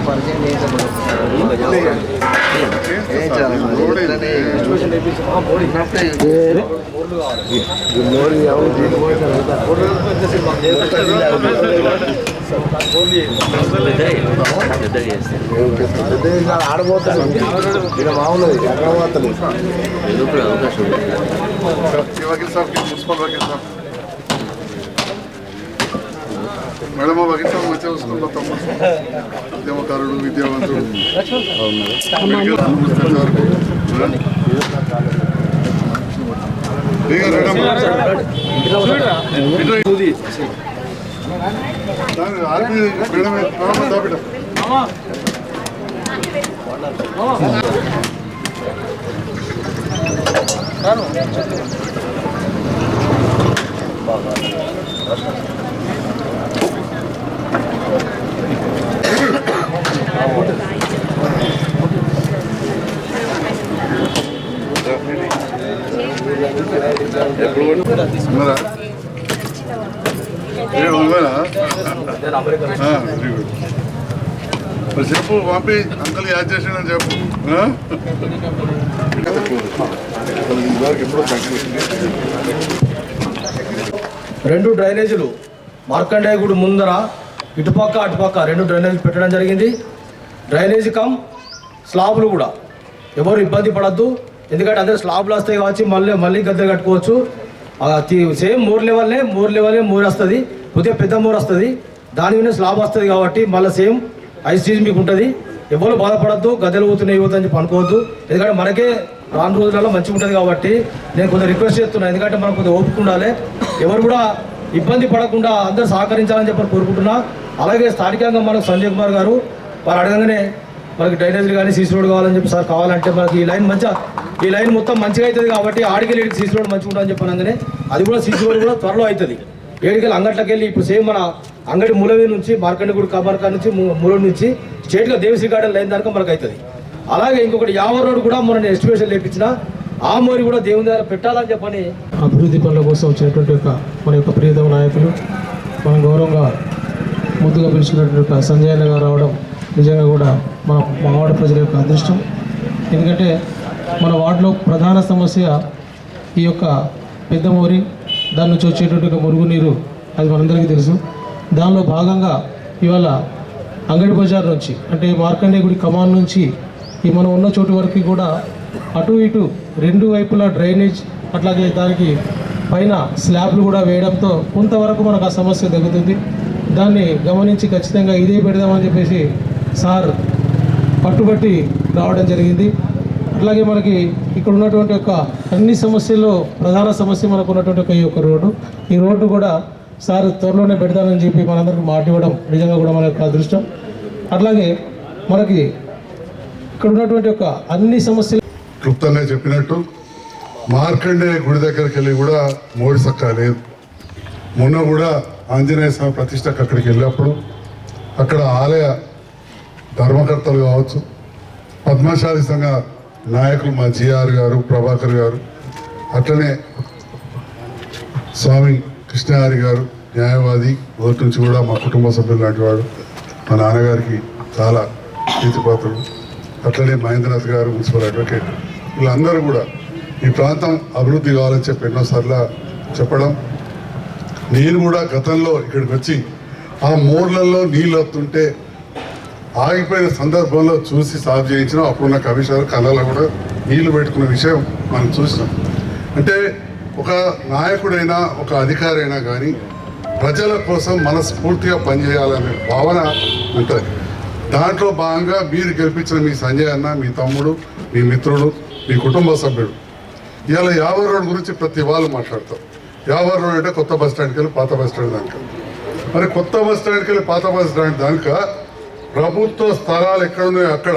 పరిచయం ఆడబోతాను ఇక మామూలు ఎక్కడబోతాను అవకాశం वकील साहब की म्यूनसिपल वकील साहब మేడం వకీల్ సాబ్ మంచిగా చూసుకుంటా ఉద్యమకారుడు విద్యావంతుడు చెప్పు పంపి అంకల్ యాడ్ చేసాడని చెప్పు. రెండు డ్రైనేజీలు మార్కండేయ గుడి ముందర ఇటుపక్క అటుపక్క రెండు డ్రైనేజీలు పెట్టడం జరిగింది. డ్రైనేజీ కమ్ స్లాబ్లు కూడా ఎవరు ఇబ్బంది పడద్దు, ఎందుకంటే అందరూ స్లాబ్లు వస్తాయి కావచ్చు, మళ్ళీ గద్దెలు కట్టుకోవచ్చు. సేమ్ మోర్ లెవెల్నే మోర్ వస్తుంది, కొద్దిగా పెద్ద మోర్ వస్తుంది, దాని మీద స్లాబ్ వస్తుంది కాబట్టి మళ్ళీ సేమ్ ఐసీజీ మీకు ఉంటుంది. ఎవరు బాధపడద్దు, గద్దెలు పోతున్నాయి ఇవ్వద్దని చెప్పి అనుకోవద్దు, ఎందుకంటే మనకే రాను రోజులలో మంచిగా ఉంటుంది కాబట్టి నేను కొంచెం రిక్వెస్ట్ చేస్తున్నాను. ఎందుకంటే మనం కొంచెం ఓపిక ఉండాలి, ఎవరు కూడా ఇబ్బంది పడకుండా అందరూ సహకరించాలని చెప్పి కోరుకుంటున్నా. అలాగే స్థానికంగా మనకు సంజయ్ కుమార్ గారు వారు అడగగానే మనకి డ్రైనేజీలు కానీ సీసీ రోడ్ కావాలని చెప్పి సార్ కావాలంటే మనకి ఈ లైన్ మొత్తం మంచిగా అవుతుంది కాబట్టి ఆడికెళ్ళి సీసీ రోడ్ మంచిగా ఉంటుందని చెప్పి అనగానే అది కూడా సీసీ రోడ్ కూడా త్వరలో అవుతుంది. ఏడికెళ్ళి అంగట్లకి వెళ్ళి ఇప్పుడు సేమ్ మన అంగడి మూలవి నుంచి మార్కండేగుడి కబర్కా నుంచి మూలం నుంచి స్ట్రేట్గా దేవశ్రీ గార్డెన్ లైన్ దాకా మనకు అవుతుంది. అలాగే ఇంకొకటి యావర్ రోడ్ కూడా మనం ఎస్టిమేషన్ లేపించిన ఆ మోరి కూడా దేవుని దగ్గర పెట్టాలని చెప్పని అభివృద్ధి పనుల కోసం వచ్చినటువంటి మన యొక్క ప్రియతమ నాయకులు మన గౌరవంగా ముందుగా పిలుచుకున్నటువంటి సంజయ్ అన్న గారు రావడం నిజంగా కూడా మా వార్డు ప్రజల యొక్క అదృష్టం. ఎందుకంటే మన వార్డులో ప్రధాన సమస్య ఈ యొక్క పెద్ద మోరి, దాని నుంచి వచ్చేటువంటి మురుగునీరు, అది మనందరికీ తెలుసు. దానిలో భాగంగా ఇవాళ అంగడి బజార్ నుంచి అంటే మార్కండేయ గుడి కమాన్ నుంచి ఈ మనం ఉన్న చోటు వరకు కూడా అటు ఇటు రెండు వైపులా డ్రైనేజ్, అట్లాగే దానికి పైన స్లాబ్లు కూడా వేయడంతో కొంతవరకు మనకు ఆ సమస్య తగ్గుతుంది. దాన్ని గమనించి ఖచ్చితంగా ఇదే పెడదామని చెప్పేసి సార్ పట్టుబట్టి రావడం జరిగింది. అట్లాగే మనకి ఇక్కడ ఉన్నటువంటి యొక్క అన్ని సమస్యల్లో ప్రధాన సమస్య మనకు ఉన్నటువంటి ఈ యొక్క రోడ్డు, ఈ రోడ్డు కూడా సార్ త్వరలోనే పెడతానని చెప్పి మనందరికీ మాట ఇవ్వడం నిజంగా కూడా మన యొక్క అదృష్టం. అట్లాగే మనకి ఇక్కడ ఉన్నటువంటి యొక్క అన్ని సమస్యలు క్లుప్తంగా చెప్పినట్టు మార్కండేయ గుడి దగ్గరికి వెళ్ళి కూడా మోడి సక్కా లేదు. మొన్న కూడా ఆంజనేయ స్వామి ప్రతిష్టకు అక్కడికి వెళ్ళినప్పుడు అక్కడ ఆలయ ధర్మకర్తలు కావచ్చు, పద్మశాలి సంఘ నాయకులు మా జిఆర్ గారు, ప్రభాకర్ గారు, అట్లనే స్వామి కృష్ణహారి గారు న్యాయవాది, మొదటి నుంచి కూడా మా కుటుంబ సభ్యులు లాంటి వాడు, మా నాన్నగారికి చాలా ప్రీతిపాత్రుడు, అట్లనే మహేంద్రనాథ్ గారు మున్సిపల్ అడ్వకేట్, వీళ్ళందరూ కూడా ఈ ప్రాంతం అభివృద్ధి కావాలని చెప్పి ఎన్నోసార్లు చెప్పడం. నేను కూడా గతంలో ఇక్కడికి వచ్చి ఆ మోర్లలో నీళ్ళు వస్తుంటే ఆగిపోయిన సందర్భంలో చూసి సాగు చేయించినాం. అప్పుడున్న కమిషనర్ కళ్ళలో కూడా నీళ్లు పెట్టుకున్న విషయం మనం చూసినాం. అంటే ఒక నాయకుడైనా ఒక అధికారి అయినా కానీ ప్రజల కోసం మనస్ఫూర్తిగా పనిచేయాలనే భావన ఉంటుంది. దాంట్లో భాగంగా మీరు గెలిపించిన మీ సంజయ్ అన్న, మీ తమ్ముడు, మీ మిత్రుడు, మీ కుటుంబ సభ్యుడు ఇవాళ యావర్ రోడ్ గురించి ప్రతి వాళ్ళు మాట్లాడతారు. యావర్ రోడ్ అంటే కొత్త బస్ స్టాండ్కి వెళ్ళి పాత బస్ స్టాండ్ దానిక, మరి కొత్త బస్ స్టాండ్కి వెళ్ళి పాత బస్ స్టాండ్ దానిక ప్రభుత్వ స్థలాలు ఎక్కడున్నాయో అక్కడ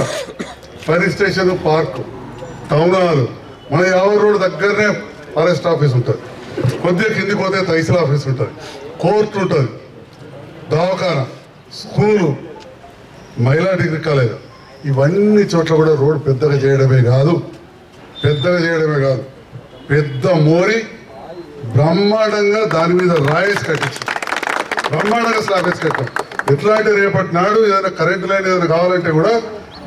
fire station, park, town hall, మన యావర్ రోడ్ దగ్గరనే ఫారెస్ట్ ఆఫీస్ ఉంటుంది, కొద్దిగా కిందికి పోతే తహసీల్ ఆఫీస్ ఉంటుంది, కోర్టు ఉంటుంది, దవాఖానా, స్కూలు, మహిళా డిగ్రీ కాలేజ్, ఇవన్నీ చోట్ల కూడా రోడ్డు పెద్దగా చేయడమే కాదు పెద్ద మోరి బ్రహ్మాండంగా దాని మీద రాయేసి కట్టించాం, బ్రహ్మాండంగా స్లాబ్ వేసి కట్టాం. ఎట్లా అంటే రేపటి నాడు ఏదైనా కరెంట్ లైన్ ఏదైనా కావాలంటే కూడా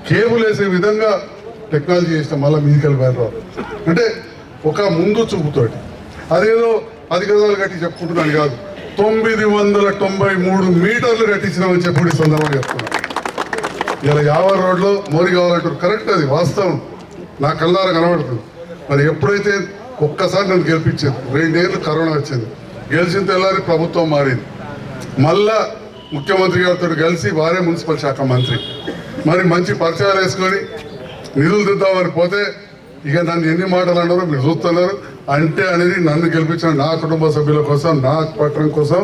కేబుల్ వేసే విధంగా టెక్నాలజీ చేసినాం. మళ్ళీ మీదికెళ్ళి బయట అంటే ఒక ముందు చూపుతోటి అదేదో 10 గజాలు కట్టి చెప్పుకుంటున్నాను కాదు, 993 మీటర్లు కట్టించినామని చెప్పి ఈ సందర్భంగా చెప్తున్నాను. ఇలా యావర్ రోడ్లో మోరీ కావాలంటారు, కరెక్ట్, అది వాస్తవం, నా కళ్ళారా కనబడుతుంది. మరి ఎప్పుడైతే ఒక్కసారి నన్ను గెలిపించేది 2 ఏళ్ళు కరోనా వచ్చింది, గెలిచిన తెల్లారి ప్రభుత్వం మారింది, మళ్ళా ముఖ్యమంత్రి గారితో కలిసి వారే మున్సిపల్ శాఖ మంత్రి, మరి మంచి పరిచయాలు వేసుకొని నిధులు దిద్దామని పోతే ఇక నన్ను ఎన్ని మాటలు అన్నారో మీరు చూస్తున్నారు. అంటే అనేది నన్ను గెలిపించిన నా కుటుంబ సభ్యుల కోసం, నా పట్టణం కోసం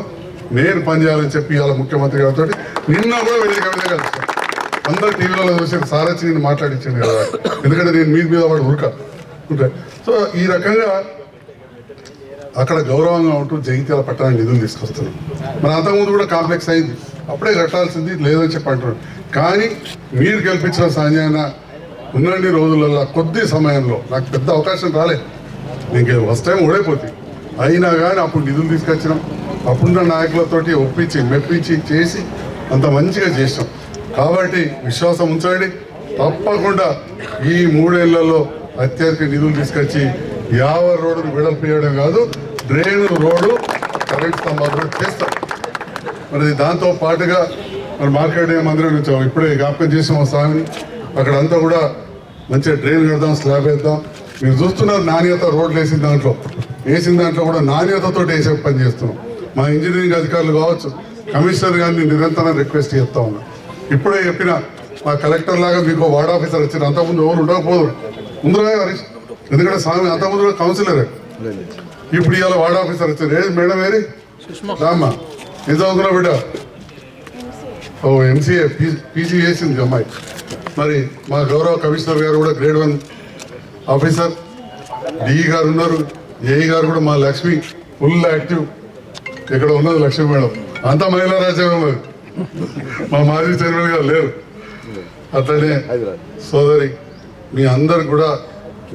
నేను పనిచేయాలని చెప్పి ఇవాళ ముఖ్యమంత్రి గారితో నిన్న కూడా వేదిక మీద కలిసాను. అందరు టీవీలలో చూసి సారచ్చి నేను మాట్లాడించాను కదా, ఎందుకంటే నేను మీద వాడు ఉంటాయి. సో ఈ రకంగా అక్కడ గౌరవంగా ఉంటూ జగిత్యాల పట్టణానికి నిధులు తీసుకొస్తున్నాం. మరి అంతకుముందు కూడా కాంప్లెక్స్ అయింది, అప్పుడే కట్టాల్సింది లేదని చెప్పి అంటున్నాడు. కానీ మీరు గెలిపించిన సాంజాన ఉన్నన్ని రోజులలో కొద్ది సమయంలో నాకు పెద్ద అవకాశం రాలేదు, నీకు ఫస్ట్ టైం ఓడైపోతుంది, అయినా కానీ అప్పుడు నిధులు తీసుకొచ్చినాం. అప్పుడున్న నాయకులతోటి ఒప్పించి మెప్పించి చేసి అంత మంచిగా చేసినాం. కాబట్టి విశ్వాసం ఉంచండి, తప్పకుండా ఈ 3 ఏళ్లలో అత్యధిక నిధులు తీసుకొచ్చి యావర్ రోడ్డును వెడల్పు చేయడం కాదు, డ్రైన్ రోడ్డు కరెంట్ స్తంభాలు కూడా చేస్తాం. మరి దాంతో పాటుగా మరి మార్కెట్ మందిరం నుంచి ఇప్పుడే జ్ఞాపకం చేసిన మా స్వామిని, అక్కడంతా కూడా మంచిగా డ్రైన్ కడదాం, స్లాబ్ వేద్దాం. మీరు చూస్తున్నారు నాణ్యత, రోడ్లు వేసిన దాంట్లో కూడా నాణ్యతతో వేసే పని చేస్తున్నాం. మా ఇంజనీరింగ్ అధికారులు కావచ్చు, కమిషనర్ గారిని నిరంతరం రిక్వెస్ట్ చేస్తా ఉన్నాం. ఇప్పుడే చెప్పిన మా కలెక్టర్ లాగా మీకు వార్డ్ ఆఫీసర్ వచ్చిన, అంతకుముందు ఎవరు ఉండకపోదు ముందుగా హరీష్, ఎందుకంటే స్వామి అంతకుముందు కౌన్సిలరే, ఇప్పుడు ఇవాళ వార్డ్ ఆఫీసర్ వచ్చారు. ఏది మేడం ఏది రామ్మా, ఏం చదువుకున్నా బిడ్డ? ఓ ఎంసీఏ పీజీ చేసింది అమ్మాయి. మరి మా గౌరవ కమిషనర్ గారు కూడా గ్రేడ్ 1 ఆఫీసర్, డిఈ గారు ఉన్నారు, ఏఈ గారు కూడా మా లక్ష్మి ఫుల్ యాక్టివ్. ఇక్కడ ఉన్నది లక్ష్మి మేడం, అంతా మహిళా రాజ్యాంగం ఉన్నది, మా మాజీ చైర్మన్ గారు లేరు. అట్లనే సోదరి మీ అందరికి కూడా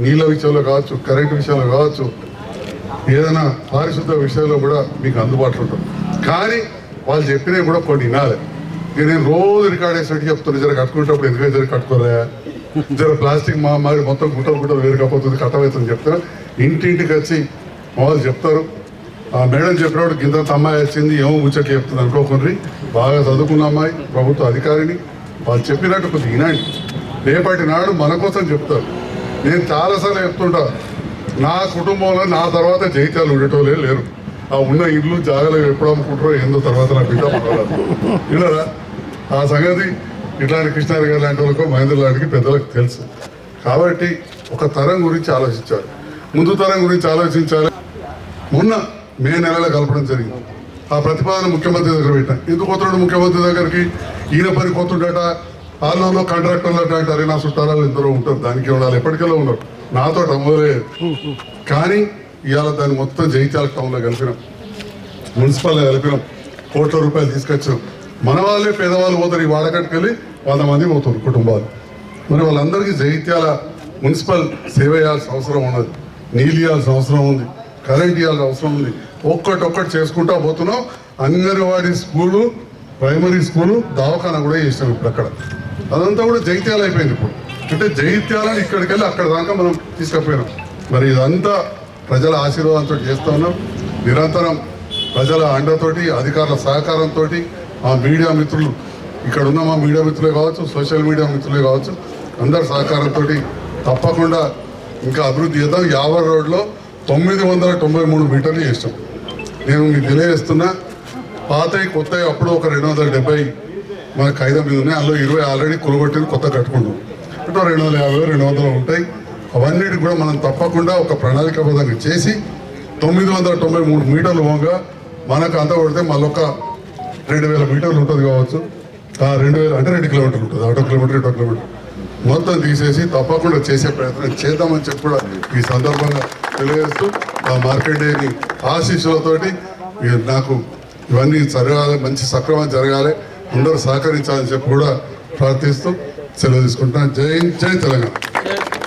నీళ్ళ విషయంలో కావచ్చు, కరెంటు విషయంలో కావచ్చు, ఏదైనా పారిశుద్ధ విషయంలో కూడా మీకు అందుబాటులో ఉంటుంది. కానీ వాళ్ళు చెప్పినవి కూడా కొన్ని వినాలి. ఇక నేను రోజు రికార్డ్ వేసినట్టు చెప్తాను, జర కట్టుకునేటప్పుడు ఎందుకంటే జర కట్టుకోలే, జర ప్లాస్టిక్ మారి మొత్తం గుట్టలు వేరుకపోతుంది, కట్టమవుతుంది చెప్తారు. ఇంటింటికి వచ్చి వాళ్ళు చెప్తారు. ఆ మేడం చెప్పినప్పుడు కింద అమ్మాయి వచ్చింది, ఏమో ముచ్చట్లు చెప్తుంది అనుకోకుండా, బాగా చదువుకున్న అమ్మాయి, ప్రభుత్వ అధికారిని, వాళ్ళు చెప్పినట్టు కొద్దిగా వినండి. రేపటి నాడు మన కోసం చెప్తారు. నేను చాలాసార్లు చెప్తుంటా, నా కుటుంబంలో నా తర్వాత జైత్యాలు ఉండేటోళ్ళే లేరు. ఆ ఉన్న ఇల్లు జాగాలో ఎప్పుడు అమ్ముకుంటారో ఏందో తర్వాత నా బిడ్డ వినరా ఆ సంగతి. ఇట్లాంటి కృష్ణారి గారు లాంటి వాళ్ళకో మహేంద్ర లాంటికి పెద్దలకు తెలుసు. కాబట్టి ఒక తరం గురించి ఆలోచించాలి, ముందు తరం గురించి ఆలోచించాలి. మొన్న మే నెలలో కలపడం జరిగింది. ఆ ప్రతిపాదన ముఖ్యమంత్రి దగ్గర పెట్టాను. ఎందుకు పోతున్నాడు ముఖ్యమంత్రి దగ్గరికి? ఈయన పని పోతుండట, ఆలోలో కాంట్రాక్టర్లు అంటారు, నా చుట్టాలు ఎందరో ఉంటారు, దానికి ఉండాలి, ఎప్పటికెళ్ళో ఉన్నారు, నాతో అమ్మలేదు. కానీ ఇవాళ దాన్ని మొత్తం జగిత్యాల టౌన్లో కలిపినాం, మున్సిపల్లో కలిపినాం, కోట్ల రూపాయలు తీసుకొచ్చాం. మన వాళ్ళే పేదవాళ్ళు పోతారు, ఈ వాడకట్టుకు వెళ్ళి 100 మంది పోతారు కుటుంబాలు. మరి వాళ్ళందరికీ జగిత్యాల మున్సిపల్ సేవ చేయాల్సిన అవసరం ఉన్నది, నీళ్ళు ఇవ్వాల్సిన అవసరం ఉంది, కరెంట్ ఇవ్వాల్సిన అవసరం ఉంది. ఒక్కటొక్కటి చేసుకుంటా పోతున్నాం. అంగన్వాడీ స్కూలు, ప్రైమరీ స్కూలు, దవాఖానా కూడా చేసినాం ఇప్పుడు అక్కడ. అదంతా కూడా జగిత్యాల అయిపోయింది ఇప్పుడు. అంటే జగిత్యాలని ఇక్కడికి వెళ్ళి అక్కడ దాకా మనం తీసుకుపోయినాం. మరి ఇదంతా ప్రజల ఆశీర్వాదంతో చేస్తూ ఉన్నాం. నిరంతరం ప్రజల అండతోటి, అధికారుల సహకారంతో, మా మీడియా మిత్రులు, ఇక్కడ ఉన్న మా మీడియా మిత్రులే కావచ్చు, సోషల్ మీడియా మిత్రులే కావచ్చు, అందరి సహకారంతో తప్పకుండా ఇంకా అభివృద్ధి చేద్దాం. యావర్ రోడ్లో 993 మీటర్లు చేస్తాం. నేను మీకు తెలియజేస్తున్నా, పాతవి కొత్తవి అప్పుడు ఒక 270 మన ఖైదం మీద ఉన్నాయి, అందులో 20 ఆల్రెడీ కొలగొట్టింది, కొత్త కట్టుకుంటాం. అంటే 250, 200 ఉంటాయి. అవన్నిటికి కూడా మనం తప్పకుండా ఒక ప్రణాళికాబద్ధంగా చేసి 993 మీటర్లు పోగా మనకు అంత కొడితే మళ్ళొక 2000 మీటర్లు ఉంటుంది కావచ్చు. 2000 అంటే 2 కిలోమీటర్లు ఉంటుంది, అటో కిలోమీటర్ ఇటో కిలోమీటర్ మొత్తం తీసేసి తప్పకుండా చేసే ప్రయత్నం చేద్దామని చెప్పి కూడా ఈ సందర్భంగా తెలియజేస్తూ, ఆ మార్కెట్ డేని ఆశీస్సులతోటి నాకు ఇవన్నీ జరగాలి, మంచి సక్రమం జరగాలి, అందరూ సహకరించాలని చెప్పి కూడా ప్రార్థిస్తూ సెలవు తీసుకుంటున్నాను. జై తెలంగాణ.